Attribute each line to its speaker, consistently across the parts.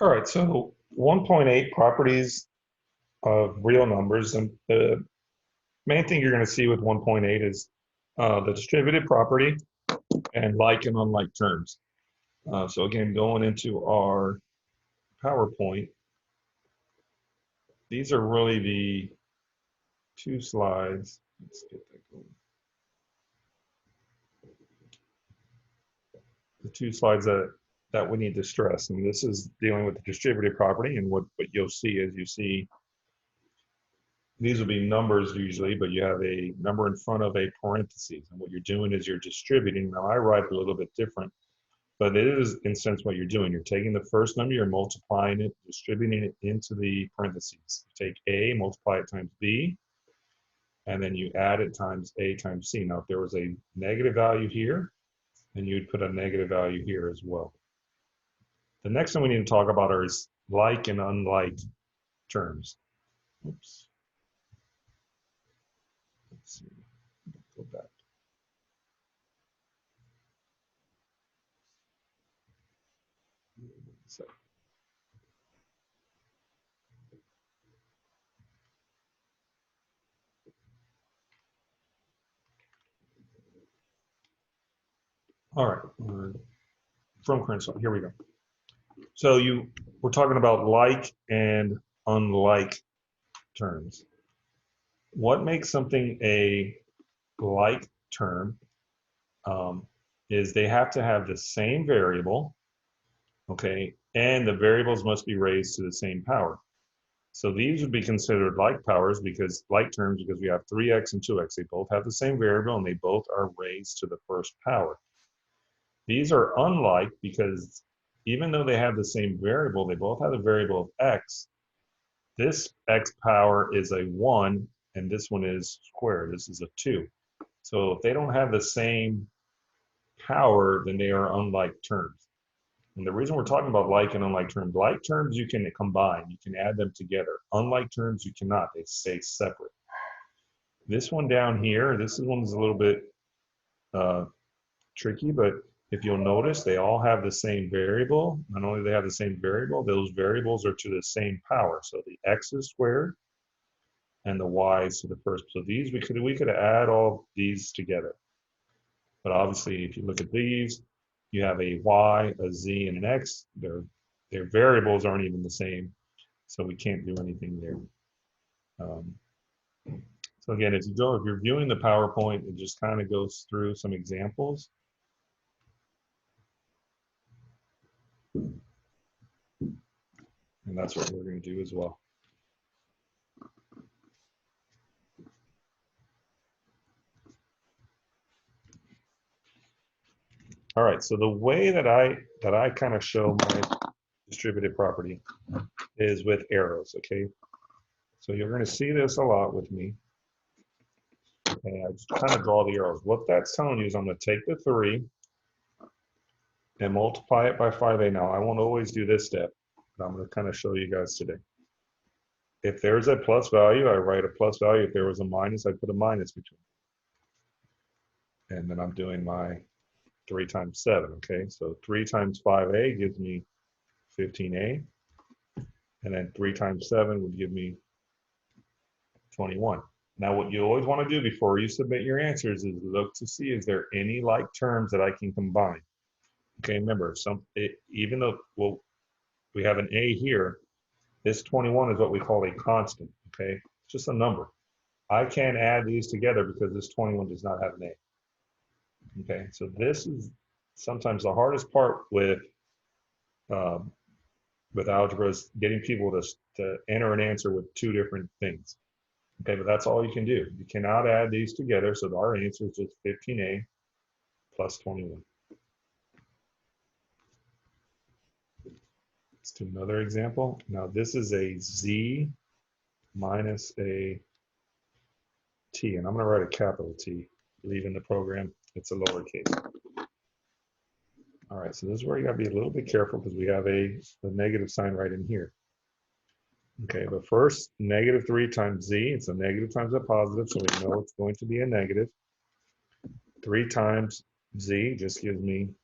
Speaker 1: All right, so 1.8 properties of real numbers. And the main thing you're going to see with 1.8 is the distributed property and like and unlike terms. So again, going into our PowerPoint, these are really the two slides. Let's get that going. The two slides that we need to stress. And this is dealing with the distributed property. And what you'll see is you see these will be numbers usually, but you have a number in front of a parentheses. And what you're doing is you're distributing. Now I write it a little bit different, but it is in a sense what you're doing. You're taking the first number, you're multiplying it, distributing it into the parentheses. You take A, multiply it times B, and then you add it times A times C. Now if there was a negative value here, then you'd put a negative value here as well. The next thing we need to talk about are like and unlike terms. Oops. Let's see. Go back. So, all right, from Crenshaw, here we go. So we're talking about like and unlike terms. What makes something a like term is they have to have the same variable, okay, and the variables must be raised to the same power. So these would be considered like powers because like terms because we have 3x and 2x. They both have the same variable and they both are raised to the first power. These are unlike because even though they have the same variable, they both have the variable of x. This x power is a 1 and this one is squared. This is a 2. So if they don't have the same power, then they are unlike terms. And the reason we're talking about like and unlike terms you can combine, you can add them together. Unlike terms you cannot, they stay separate. This one down here, this one's a little bit tricky, but if you'll notice, they all have the same variable. Not only do they have the same variable, those variables are to the same power. So the x is squared and the y is to the first. So these, we could add all these together. But obviously, if you look at these, you have a y, a z, and an x. Their variables aren't even the same, so we can't do anything there. So again, if you're viewing the PowerPoint, it just kind of goes through some examples. And that's what we're going to do as well. All right, so the way that I kind of show my distributed property is with arrows, okay? So you're going to see this a lot with me. Okay, I just kind of draw the arrows. What that's telling you is I'm going to take the 3 and multiply it by 5a. Now, I won't always do this step, but I'm going to kind of show you guys today. If there's a plus value, I write a plus value. If there was a minus, I put a minus between. And then I'm doing my 3 times 7, okay? So 3 times 5a gives me 15a. And then 3 times 7 would give me 21. Now, what you always want to do before you submit your answers is look to see is there any like terms that I can combine. Okay, remember, even though we have an a here, this 21 is what we call a constant, okay? It's just a number. I can't add these together because this 21 does not have an a. Okay, so this is sometimes the hardest part with algebra is getting people to enter an answer with two different things. Okay, but that's all you can do. You cannot add these together, so our answer is just 15a plus 21. Let's do another example. Now this is a z minus a t, and I'm going to write a capital T. Leaving the program, it's a lowercase. All right, so this is where you got to be a little bit careful because we have a negative sign right in here. Okay, but first, negative 3 times z, it's a negative times a positive, so we know it's going to be a negative. 3 times z just gives me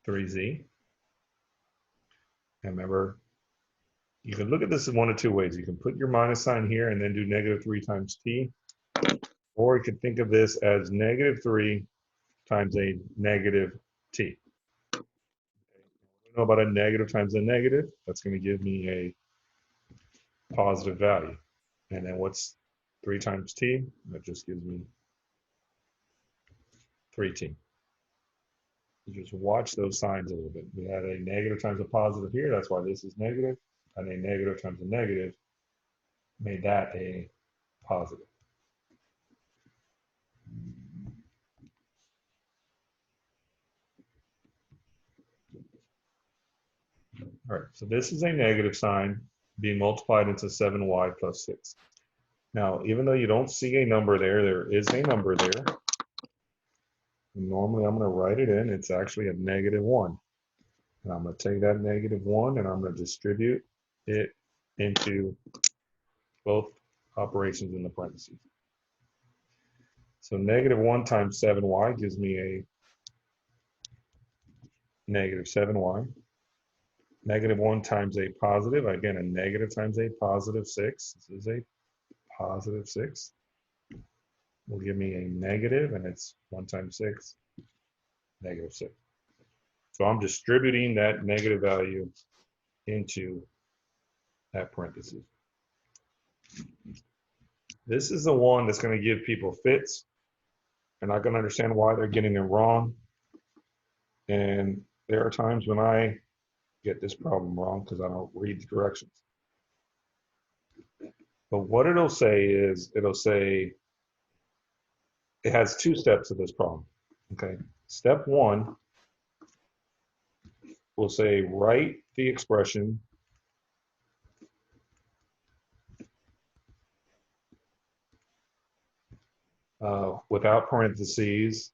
Speaker 1: 3z. And remember, you can look at this in one of two ways. You can put your minus sign here and then do -3 times t, or you can think of this as -3 times a negative t. We know about a negative times a negative. That's going to give me a positive value. And then what's 3 times t? That just gives me 3t. You just watch those signs a little bit. We had a negative times a positive here. That's why this is negative. And a negative times a negative made that a positive. All right, so this is a negative sign being multiplied into 7y plus 6. Now, even though you don't see a number there, there is a number there. And normally I'm going to write it in. It's actually a -1. And I'm going to take that -1 and I'm going to distribute it into both operations in the parentheses. So -1 times 7y gives me a -7y. -1 times a positive, again, a negative times a positive 6. This is a positive 6. Will give me a negative, and it's 1 times 6, -6. So I'm distributing that negative value into that parentheses. This is the one that's going to give people fits. They're not going to understand why they're getting it wrong. And there are times when I get this problem wrong because I don't read the directions. But what it'll say is, it'll say, it has 2 steps to this problem. Okay. Step 1 will say, write the expression without parentheses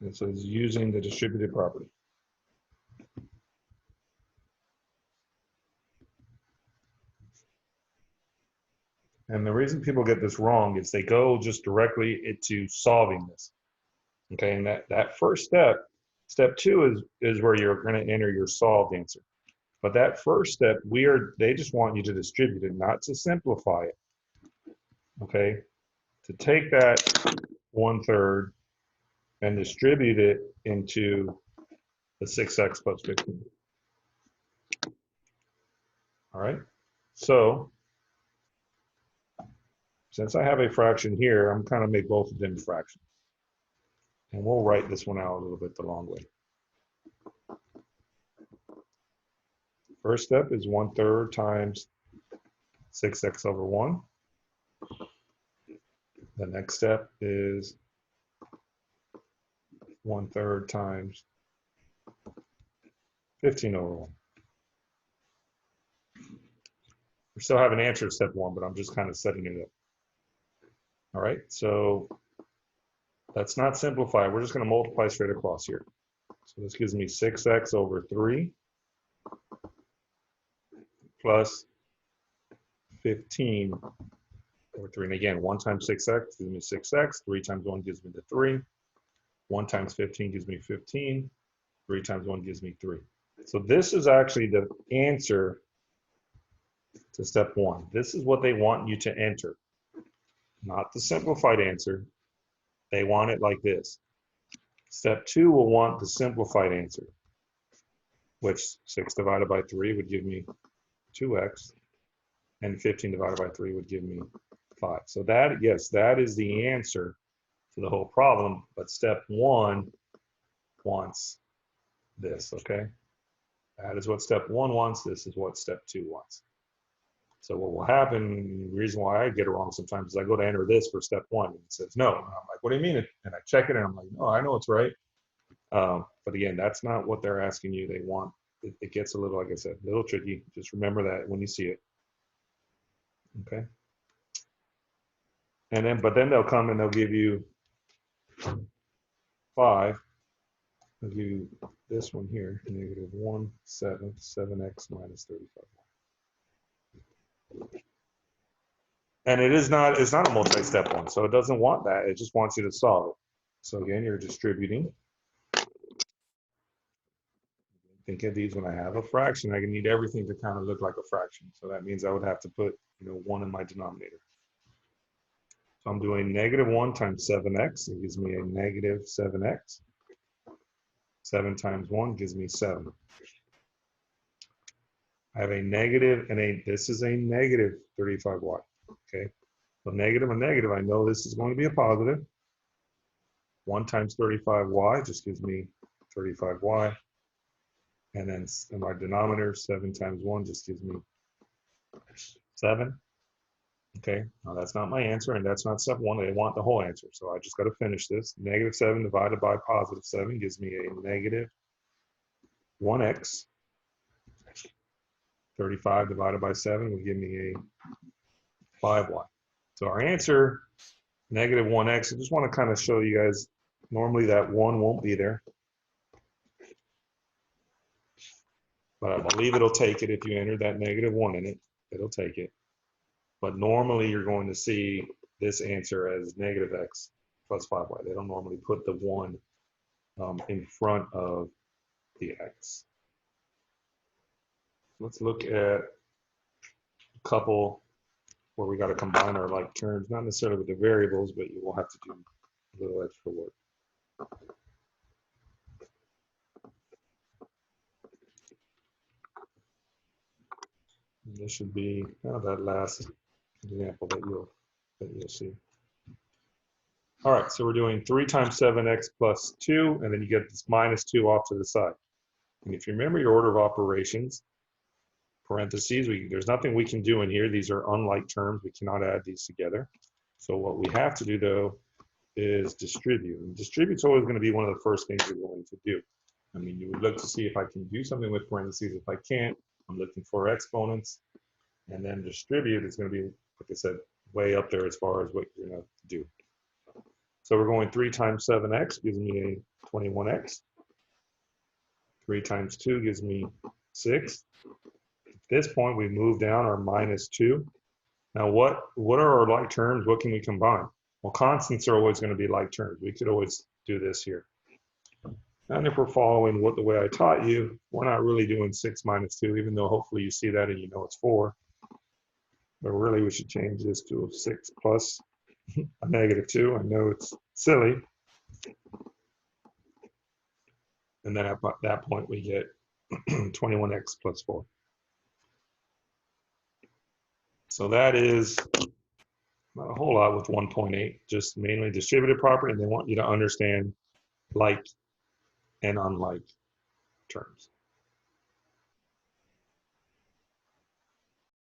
Speaker 1: and so it's using the distributive property. And the reason people get this wrong is they go just directly into solving this. Okay, and that first step, step 2 is where you're going to enter your solved answer. But that first step, they just want you to distribute it, not to simplify it. Okay, to take that 1/3 and distribute it into the 6x plus 15. All right, so since I have a fraction here, I'm kind of make both of them fractions. And we'll write this one out a little bit the long way. First step is 1/3 times 6x over 1. The next step is 1/3 times 15 over 1. We still haven't answered step 1, but I'm just kind of setting it up. All right, so let's not simplify. We're just going to multiply straight across here. So this gives me 6x over 3 plus 15 over 3. And again, 1 times 6x gives me 6x. 3 times 1 gives me the 3. 1 times 15 gives me 15. 3 times 1 gives me 3. So this is actually the answer to step 1. This is what they want you to enter. Not the simplified answer. They want it like this. Step 2 will want the simplified answer, which 6 divided by 3 would give me 2x, and 15 divided by 3 would give me 5. So that, yes, that is the answer to the whole problem, but step 1 wants this, okay? That is what step 1 wants. This is what step 2 wants. So what will happen, the reason why I get it wrong sometimes is I go to enter this for step 1 and it says no. And I'm like, what do you mean? And I check it and I'm like, no, I know it's right. But again, that's not what they're asking you. They want, it gets a little, like I said, a little tricky. Just remember that when you see it. Okay. And then, but then they'll come and they'll give you 5. They'll give you this one here, -1, 7, 7x minus 35. And it's not a multi-step one, so it doesn't want that. It just wants you to solve it. So again, you're distributing. Think of these when I have a fraction, I need everything to kind of look like a fraction. So that means I would have to put, 1 in my denominator. So I'm doing -1 times 7x. It gives me a negative 7x. 7 times 1 gives me 7. I have a negative and this is a negative 35y. Okay. So negative and negative, I know this is going to be a positive. 1 times 35y just gives me 35y. And then in my denominator, 7 times 1 just gives me 7. Okay, now that's not my answer, and that's not step 1. They want the whole answer, so I just got to finish this. Negative 7 divided by positive 7 gives me a negative 1x. 35 divided by 7 will give me a 5y. So our answer, negative 1x, I just want to kind of show you guys, normally that 1 won't be there. But I believe it'll take it if you enter that negative 1 in it. It'll take it. But normally you're going to see this answer as negative x plus 5y. They don't normally put the 1 in front of the x. Let's look at a couple where we got to combine our like terms, not necessarily with the variables, but you will have to do a little extra work. And this should be that last example that you'll see. All right, so we're doing 3 times 7x plus 2, and then you get this minus 2 off to the side. And if you remember your order of operations, parentheses, there's nothing we can do in here. These are unlike terms. We cannot add these together. So what we have to do, though, is distribute. And distribute's always going to be one of the first things you're going to do. I mean, you would look to see if I can do something with parentheses. If I can't, I'm looking for exponents. And then distribute is going to be, like I said, way up there as far as what you're going to do. So we're going 3 times 7x gives me a 21x. 3 times 2 gives me 6. At this point, we move down our minus 2. Now, what are our like terms? What can we combine? Well, constants are always going to be like terms. We could always do this here. And if we're following the way I taught you, we're not really doing 6 minus 2, even though hopefully you see that and you know it's 4. But really, we should change this to a 6 plus a negative 2. I know it's silly. And then at that point, we get 21x plus 4. So that is not a whole lot with 1.8, just mainly distributed property, and they want you to understand like and unlike terms.